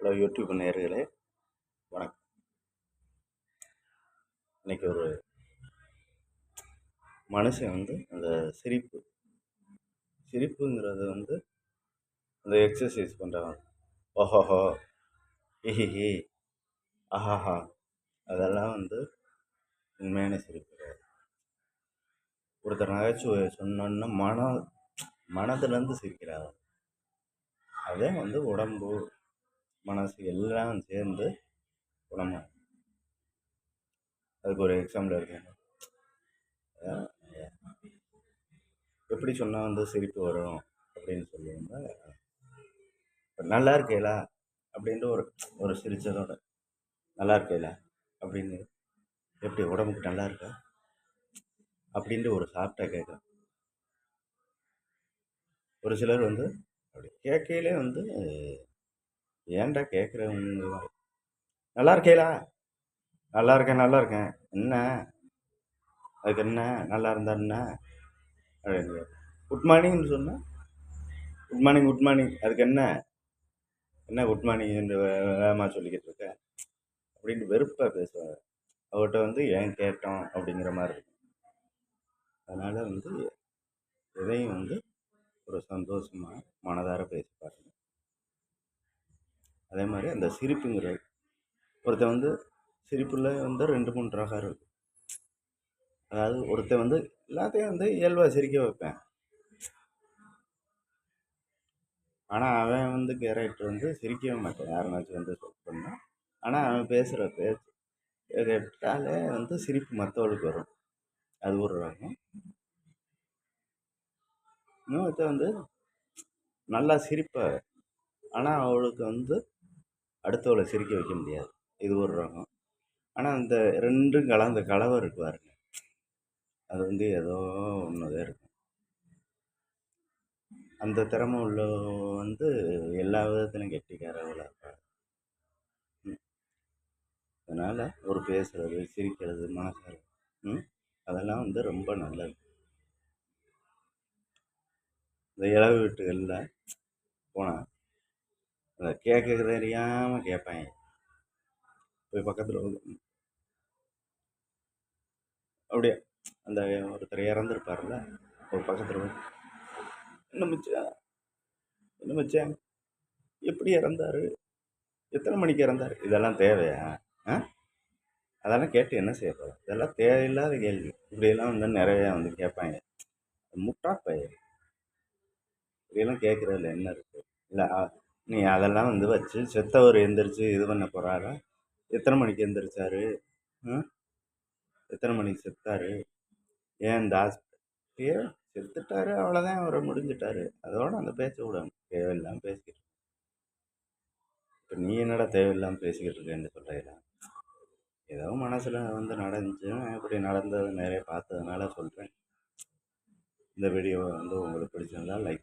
Hello YouTube நேயர்களே, வணக்கம். இன்னைக்கு ஒரு மனுஷன் அந்த சிரிப்புங்கிறது அந்த எக்ஸசைஸ் பண்ணுறவன். ஓஹோஹோ, ஹிஹிஹி, அஹாஹா, அதெல்லாம் உண்மையான சிரிப்பு கிடையாது. ஒருத்தர் நகைச்சுவை சொன்னோன்னா மனதுலேருந்து சிரிக்கிறாங்க. அதே உடம்பு, மனசு எல்லாம் சேர்ந்து குணமாக. அதுக்கு ஒரு எக்ஸாம்பிள் எடுத்தேன். எப்படி சொன்னால் சிரிப்பு வரும் அப்படின்னு சொல்லுவாங்க. நல்லா இருக்கேலா அப்படின்ட்டு ஒரு ஒரு சிரிச்சதோட, நல்லா இருக்கேலா அப்படின்னு, எப்படி உடம்புக்கு நல்லா இருக்கா அப்படின்ட்டு ஒரு சாப்பிட்டா கேட்குறேன். ஒரு சிலர் அப்படி கேட்கையிலே ஏன்டா கேட்குறவங்க, நல்லா இருக்கேலா, நல்லா இருக்கேன் நல்லா இருக்கேன், என்ன அதுக்கு என்ன, நல்லா இருந்தா என்ன அப்படின்னு. குட் மார்னிங்னு சொன்னால் குட் மார்னிங் குட் மார்னிங், அதுக்கு என்ன என்ன குட் மார்னிங் என்று வேகமாக சொல்லிக்கிட்டு இருக்கேன் அப்படின்னு வெறுப்பாக பேசுவாங்க. அவர்கிட்ட ஏன் கேட்டோம் அப்படிங்கிற மாதிரி இருக்கும். அதனால் எதையும் ஒரு சந்தோஷமாக மனதார பேசி பாருங்க. அதே மாதிரி அந்த சிரிப்புங்கிறது, ஒருத்தன் சிரிப்பில் 2-3 ரகம் இருக்குது. அதாவது ஒருத்தன் எல்லாத்தையும் இயல்பாக சிரிக்க வைப்பேன். ஆனால் அவன் கேரக்டர் சிரிக்கவே மாட்டான். யாருனாச்சும் சொல் பண்ணால், ஆனால் அவன் பேசுகிற பேச்சு கேட்டாலே சிரிப்பு மற்றவளுக்கு வரும். அது ஒரு ரகம். இன்னொருத்தன் நல்லா சிரிப்பாக, ஆனால் அவளுக்கு அடுத்தவளை சிரிக்க வைக்க முடியாது. இது ஒரு ரகம். ஆனால் அந்த ரெண்டும் கலந்த கலவை இருக்கு பாருங்க, அது ஏதோ ஒன்றுதான் இருக்கும். அந்த திறமை உள்ள எல்லா விதத்துலையும் கெட்டிக்காரவளாக இருப்பாள். அதனால் ஒரு பேசுகிறது, சிரிக்கிறது, மனசார அதெல்லாம் ரொம்ப நல்லது. இந்த இளவு வீட்டுகளில் போனால் அதை கேட்க தெரியாமல் கேட்பாங்க. போய் பக்கத்தில் அப்படியே அந்த ஒருத்தர் இறந்துருப்பார்ல, ஒரு பக்கத்தில் என்ன மச்சான், என்ன மச்சான், எப்படி இறந்தாரு, எத்தனை மணிக்கு இறந்தாரு, இதெல்லாம் தேவையா? அதெல்லாம் கேட்டு என்ன செய்ய போகிறோம்? இதெல்லாம் தேவையில்லாத கேள்வி. இப்படியெல்லாம் நிறையா கேட்பாங்க. முட்டா பயிர் இப்படியெல்லாம் கேட்குறதுல என்ன இருக்குது? இல்லை நீ அதெல்லாம் வச்சு செத்தவர் எந்திரிச்சு இது பண்ண போகிறாரா? எத்தனை மணிக்கு எந்திரிச்சாரு, எத்தனை மணிக்கு செத்தாரு, ஏன் இந்த ஹாஸ்பிட்டல் செத்துட்டாரு, அவ்வளோதான், அவரை முடிஞ்சிட்டாரு, அதோட அந்த பேச்சை விடணும். தேவையில்லாமல் பேசிக்கிட்டு இப்போ நீ என்னடா தேவையில்லாமல் பேசிக்கிட்டு இருக்கேன்னு சொல்கிறீங்களா? ஏதோ மனசில் நடந்துச்சு, இப்படி நடந்தது நிறைய பார்த்ததுனால சொல்கிறேன். இந்த வீடியோ உங்களுக்கு பிடிச்சிருந்தா லைக்